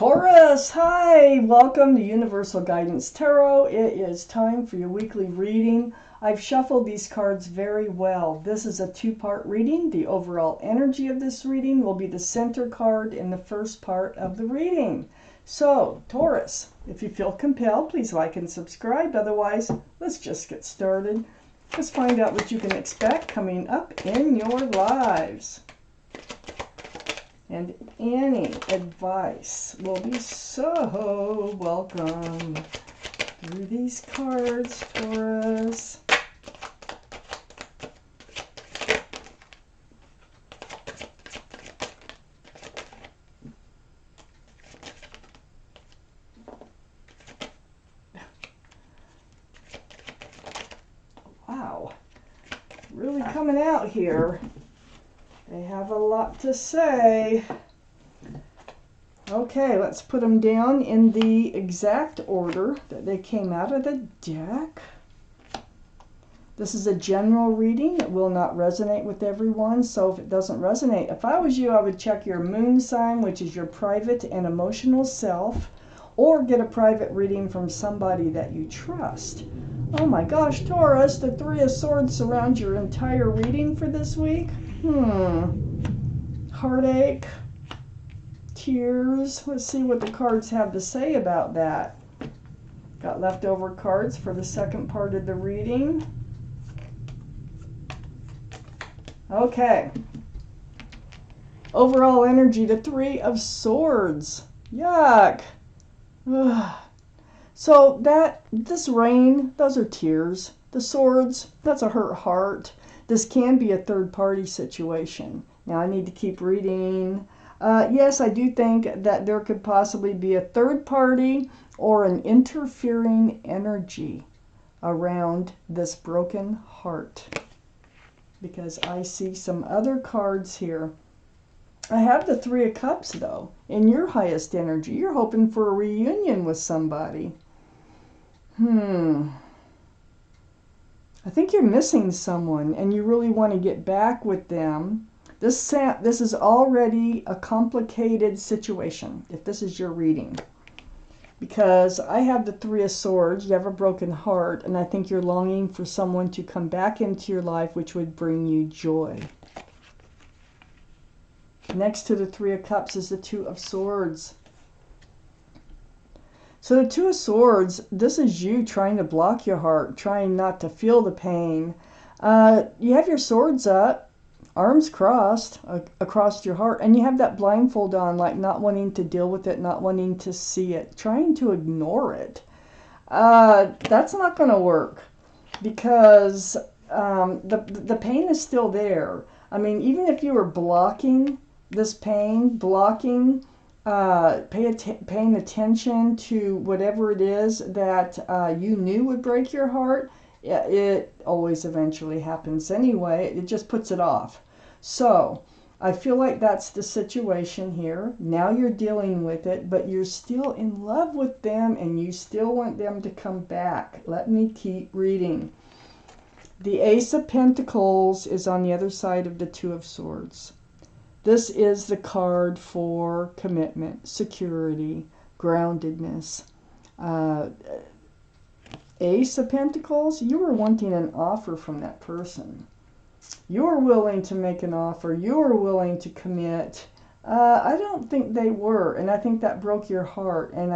Taurus, hi! Welcome to Universal Guidance Tarot. It is time for your weekly reading. I've shuffled these cards very well. This is a two-part reading. The overall energy of this reading will be the center card in the first part of the reading. So, Taurus, if you feel compelled, please like and subscribe. Otherwise, let's just get started. Let's find out what you can expect coming up in your lives. And any advice will be so welcome through these cards, Taurus. Wow, really coming out here. They have a lot to say. Okay, let's put them down in the exact order that they came out of the deck. This is a general reading. It will not resonate with everyone, so if it doesn't resonate, if I was you, I would check your moon sign, which is your private and emotional self, or get a private reading from somebody that you trust. Oh my gosh, Taurus, the Three of Swords surround your entire reading for this week. Heartache, tears. Let's see what the cards have to say about that. Got leftover cards for the second part of the reading. Okay. Overall energy, the Three of Swords. Yuck. Ugh. So this rain, those are tears. The swords, that's a hurt heart. This can be a third-party situation. Now, I need to keep reading. Yes, I do think that there could possibly be a third party or an interfering energy around this broken heart. Because I see some other cards here. I have the Three of Cups, though. In your highest energy, you're hoping for a reunion with somebody. I think you're missing someone and you really want to get back with them. This is already a complicated situation, if this is your reading. Because I have the Three of Swords, you have a broken heart, and I think you're longing for someone to come back into your life which would bring you joy. Next to the Three of Cups is the Two of Swords. So the Two of Swords, this is you trying to block your heart, trying not to feel the pain. You have your swords up, arms crossed across your heart, and you have that blindfold on, like not wanting to deal with it, not wanting to see it, trying to ignore it. That's not going to work because the pain is still there. I mean, even if you were blocking this pain, paying attention to whatever it is that you knew would break your heart, it always eventually happens anyway. It just puts it off. So I feel like that's the situation here. Now you're dealing with it, but you're still in love with them and you still want them to come back. Let me keep reading. The Ace of Pentacles is on the other side of the Two of Swords. This is the card for commitment, security, groundedness. Ace of Pentacles, you were wanting an offer from that person. You were willing to make an offer. You were willing to commit. I don't think they were, and I think that broke your heart. And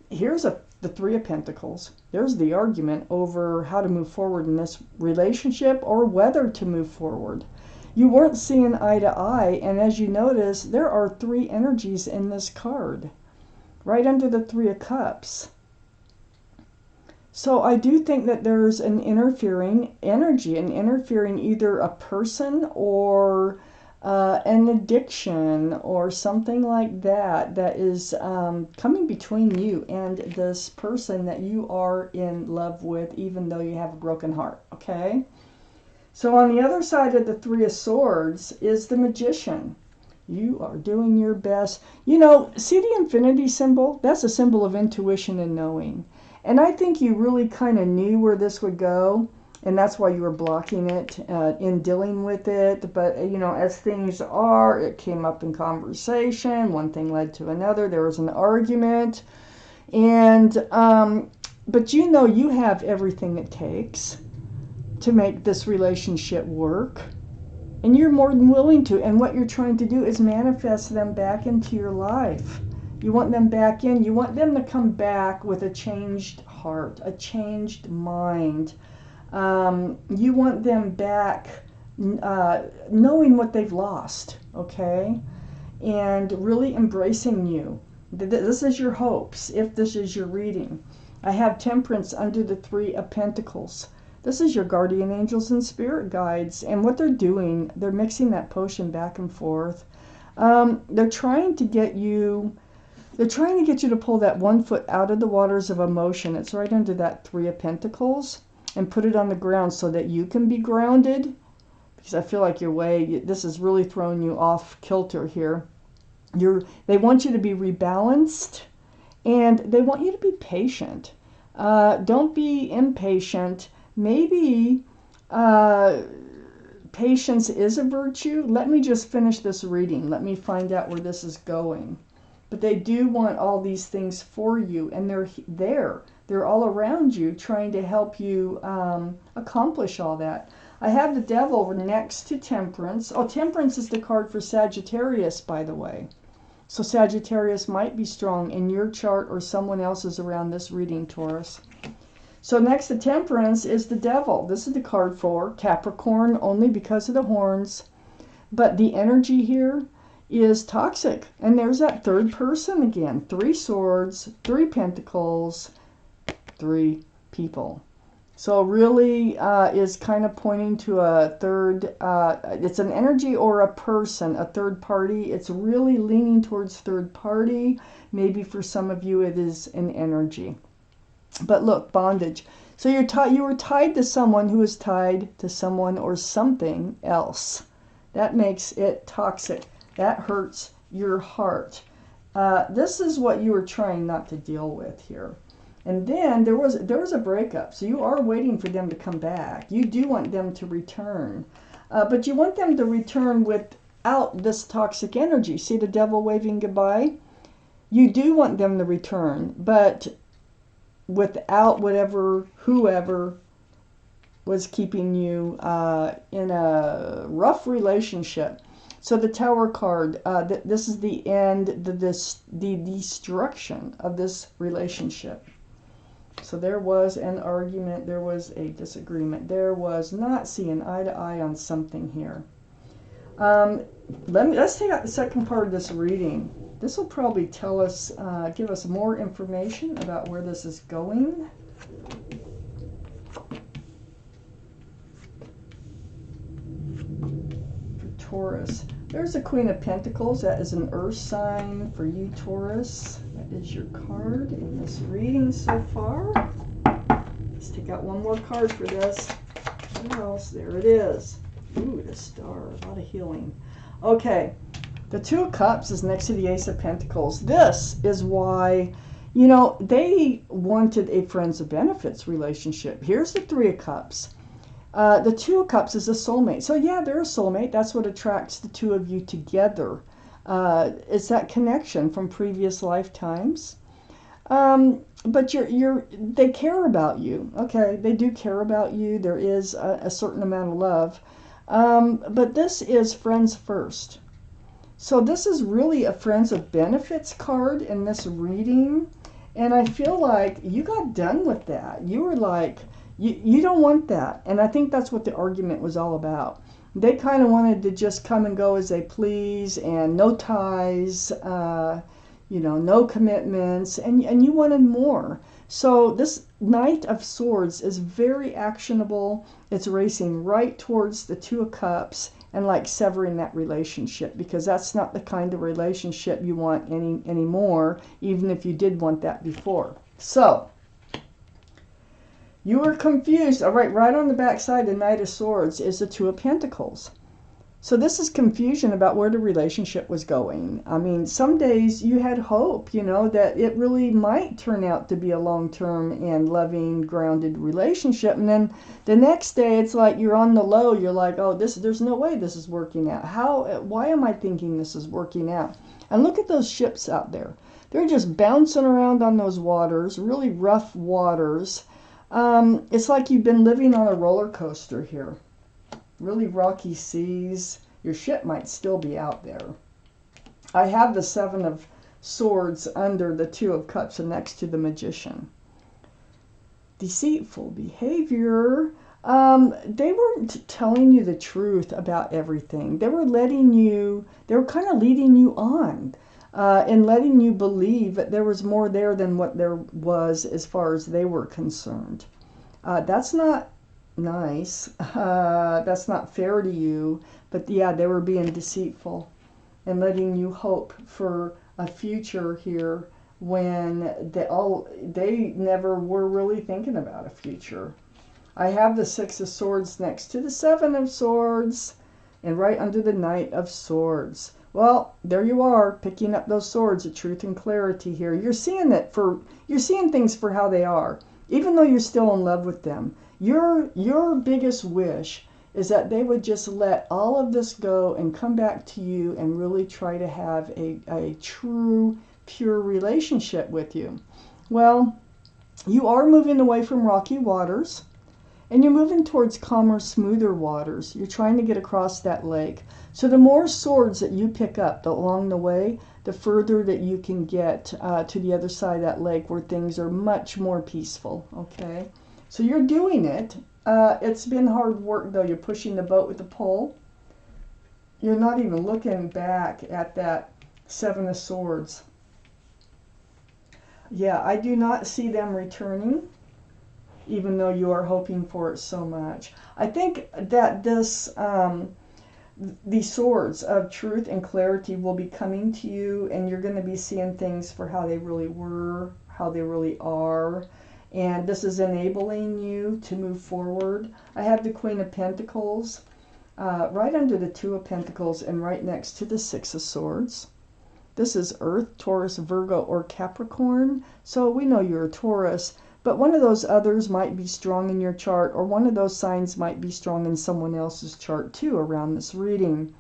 here's the Three of Pentacles. There's the argument over how to move forward in this relationship or whether to move forward. You weren't seeing eye to eye, and as you notice, there are three energies in this card, right under the Three of Cups. So I do think that there's an interfering energy, an interfering either a person or an addiction or something like that that is coming between you and this person that you are in love with, even though you have a broken heart, okay? So on the other side of the Three of Swords is the Magician. You are doing your best. You know, see the infinity symbol? That's a symbol of intuition and knowing. And I think you really kind of knew where this would go. And that's why you were blocking it in dealing with it. But, you know, as things are, it came up in conversation. One thing led to another. There was an argument. And, but you know you have everything it takes to make this relationship work. And you're more than willing to. And what you're trying to do is manifest them back into your life. You want them back in. You want them to come back with a changed heart, a changed mind. You want them back knowing what they've lost, okay? And really embracing you. This is your hopes, if this is your reading. I have Temperance under the Three of Pentacles. This is your guardian angels and spirit guides. And what they're doing, they're mixing that potion back and forth. They're trying to get you to pull that 1 foot out of the waters of emotion. It's right under that Three of Pentacles. And put it on the ground so that you can be grounded. Because I feel like this is really throwing you off kilter here. They want you to be rebalanced. And they want you to be patient. Don't be impatient. Maybe patience is a virtue. Let me just finish this reading. Let me find out where this is going. But they do want all these things for you, and they're there. They're all around you trying to help you accomplish all that. I have the Devil next to Temperance. Oh, Temperance is the card for Sagittarius, by the way. So Sagittarius might be strong in your chart or someone else's around this reading, Taurus. So next to Temperance is the Devil. This is the card for Capricorn only because of the horns. But the energy here is toxic. And there's that third person again. 3 swords, 3 pentacles, 3 people. So really is kind of pointing to a third, it's an energy or a person, a third party. It's really leaning towards third party. Maybe for some of you it is an energy. But look, bondage. So you were tied to someone who is tied to someone or something else. That makes it toxic. That hurts your heart. This is what you were trying not to deal with here. And then there was a breakup. So you are waiting for them to come back. You do want them to return. But you want them to return without this toxic energy. See the Devil waving goodbye? You do want them to return, but without whoever was keeping you in a rough relationship. So the Tower card, this is the end, the destruction of this relationship. So there was an argument, there was a disagreement, there was not seeing eye to eye on something here. Let's take out the second part of this reading. This will probably tell us, give us more information about where this is going. For Taurus, there's the Queen of Pentacles. That is an earth sign for you, Taurus. That is your card in this reading so far. Let's take out one more card for this. What else? There it is. Ooh, the star. A lot of healing. Okay. The Two of Cups is next to the Ace of Pentacles. This is why, you know, they wanted a friends of benefits relationship. Here's the Three of Cups. The Two of Cups is a soulmate. So yeah, they're a soulmate. That's what attracts the two of you together. It's that connection from previous lifetimes. But they care about you. Okay, they do care about you. There is a certain amount of love. But this is friends first. So this is really a friends of benefits card in this reading. And I feel like you got done with that. You were like, you don't want that. And I think that's what the argument was all about. They kind of wanted to just come and go as they please and no ties, no commitments. And you wanted more. So this Knight of Swords is very actionable. It's racing right towards the Two of Cups and like severing that relationship, because that's not the kind of relationship you want anymore, even if you did want that before. So you were confused. All right, right on the back side, the Knight of Swords is the Two of Pentacles. So this is confusion about where the relationship was going. I mean, some days you had hope, you know, that it really might turn out to be a long-term and loving, grounded relationship. And then the next day it's like you're on the low. You're like, oh, there's no way this is working out. Why am I thinking this is working out? And look at those ships out there. They're just bouncing around on those waters, really rough waters. It's like you've been living on a roller coaster here. Really rocky seas. Your ship might still be out there. I have the Seven of Swords under the Two of Cups and next to the Magician. Deceitful behavior. They weren't telling you the truth about everything. They were kind of leading you on and letting you believe that there was more there than what there was as far as they were concerned. That's not nice. That's not fair to you. But yeah, they were being deceitful and letting you hope for a future here when they never were really thinking about a future. I have the Six of Swords next to the Seven of Swords and right under the Knight of Swords. Well, there you are, picking up those swords of truth and clarity here. You're seeing things for how they are, even though you're still in love with them. Your biggest wish is that they would just let all of this go and come back to you and really try to have a true, pure relationship with you. Well, you are moving away from rocky waters and you're moving towards calmer, smoother waters. You're trying to get across that lake. So the more swords that you pick up along the way, the further that you can get to the other side of that lake where things are much more peaceful, okay? So you're doing it. It's been hard work, though. You're pushing the boat with the pole. You're not even looking back at that Seven of Swords. Yeah, I do not see them returning, even though you are hoping for it so much. I think that the swords of truth and clarity will be coming to you, and you're going to be seeing things for how they really were, how they really are. And this is enabling you to move forward. I have the Queen of Pentacles right under the Two of Pentacles and right next to the Six of Swords. This is Earth, Taurus, Virgo, or Capricorn. So we know you're a Taurus, but one of those others might be strong in your chart, or one of those signs might be strong in someone else's chart too around this reading.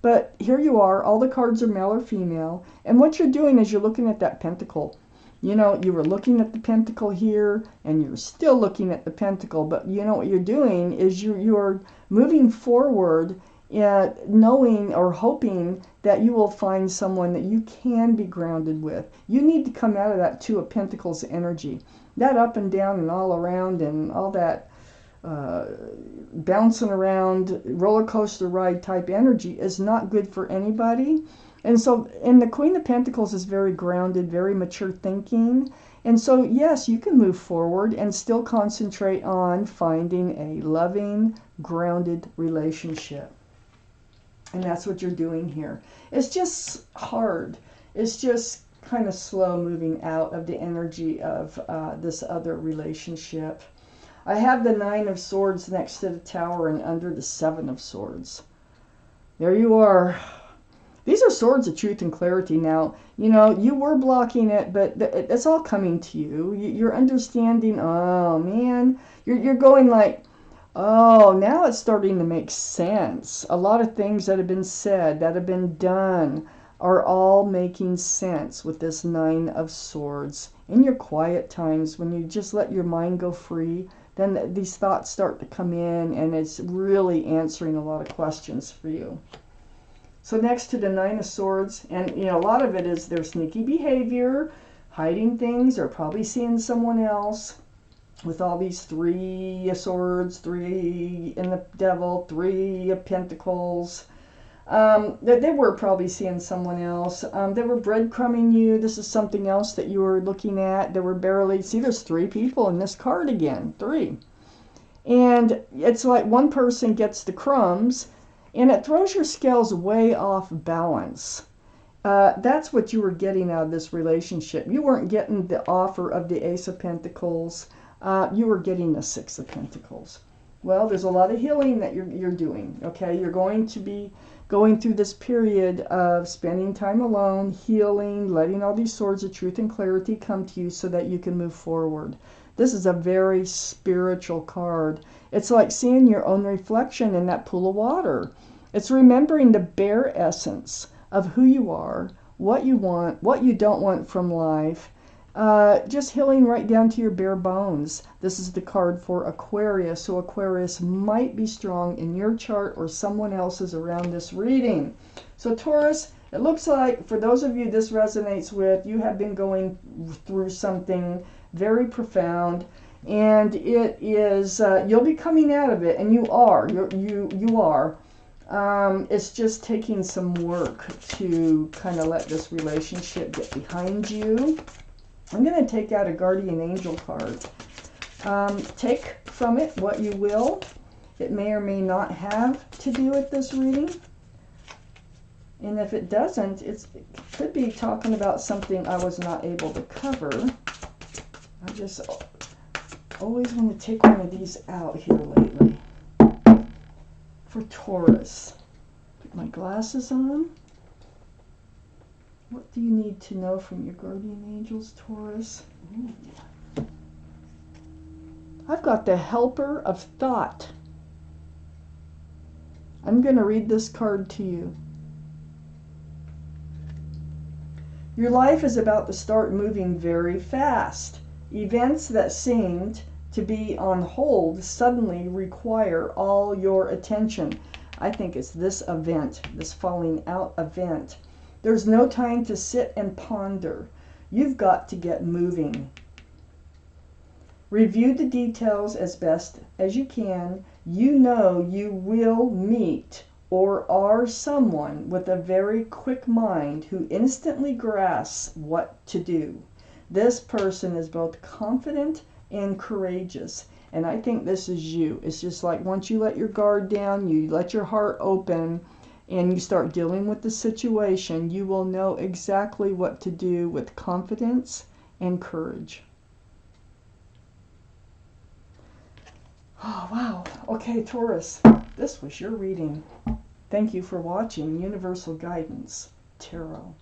But here you are. All the cards are male or female. And what you're doing is you're looking at that pentacle. You know, you were looking at the pentacle here, and you're still looking at the pentacle. But you know what you're doing is you're moving forward, knowing or hoping that you will find someone that you can be grounded with. You need to come out of that Two of Pentacles energy. That up and down and all around and all that bouncing around roller coaster ride type energy is not good for anybody. And the Queen of Pentacles is very grounded, very mature thinking. And so, yes, you can move forward and still concentrate on finding a loving, grounded relationship. And that's what you're doing here. It's just hard. It's just kind of slow moving out of the energy of this other relationship. I have the Nine of Swords next to the Tower and under the Seven of Swords. There you are. These are swords of truth and clarity. Now, you know, you were blocking it, but it's all coming to you. You're understanding, oh, man. You're going like, oh, now it's starting to make sense. A lot of things that have been said, that have been done, are all making sense with this Nine of Swords. In your quiet times, when you just let your mind go free, then these thoughts start to come in, and it's really answering a lot of questions for you. So next to the Nine of Swords, and you know, a lot of it is their sneaky behavior, hiding things, or probably seeing someone else. With all these Three of Swords, Three in the Devil, Three of Pentacles. They were probably seeing someone else. They were breadcrumbing you. This is something else that you were looking at. There were barely, see, there's three people in this card again, three. And it's like one person gets the crumbs, and it throws your scales way off balance. That's what you were getting out of this relationship. You weren't getting the offer of the Ace of Pentacles. You were getting the Six of Pentacles. Well, there's a lot of healing that you're doing, okay? You're going to be going through this period of spending time alone, healing, letting all these swords of truth and clarity come to you so that you can move forward. This is a very spiritual card. It's like seeing your own reflection in that pool of water. It's remembering the bare essence of who you are, what you want, what you don't want from life. Just healing right down to your bare bones. This is the card for Aquarius, so Aquarius might be strong in your chart or someone else's around this reading. So Taurus, it looks like for those of you this resonates with, you have been going through something very profound, and it is you'll be coming out of it, and you are. You are. It's just taking some work to kind of let this relationship get behind you. I'm going to take out a guardian angel card. Take from it what you will. It may or may not have to do with this reading. And if it doesn't, it could be talking about something I was not able to cover. I just always want to take one of these out here lately. For Taurus. Put my glasses on. What do you need to know from your guardian angels, Taurus? Ooh. I've got the helper of thought. I'm going to read this card to you. Your life is about to start moving very fast. Events that seemed to be on hold suddenly require all your attention. I think it's this event, this falling out event. There's no time to sit and ponder. You've got to get moving. Review the details as best as you can. You know you will meet or are someone with a very quick mind who instantly grasps what to do. This person is both confident and courageous. And I think this is you. It's just like once you let your guard down, you let your heart open, and you start dealing with the situation, you will know exactly what to do with confidence and courage. Oh, wow. Okay, Taurus, this was your reading. Thank you for watching Universal Guidance Tarot.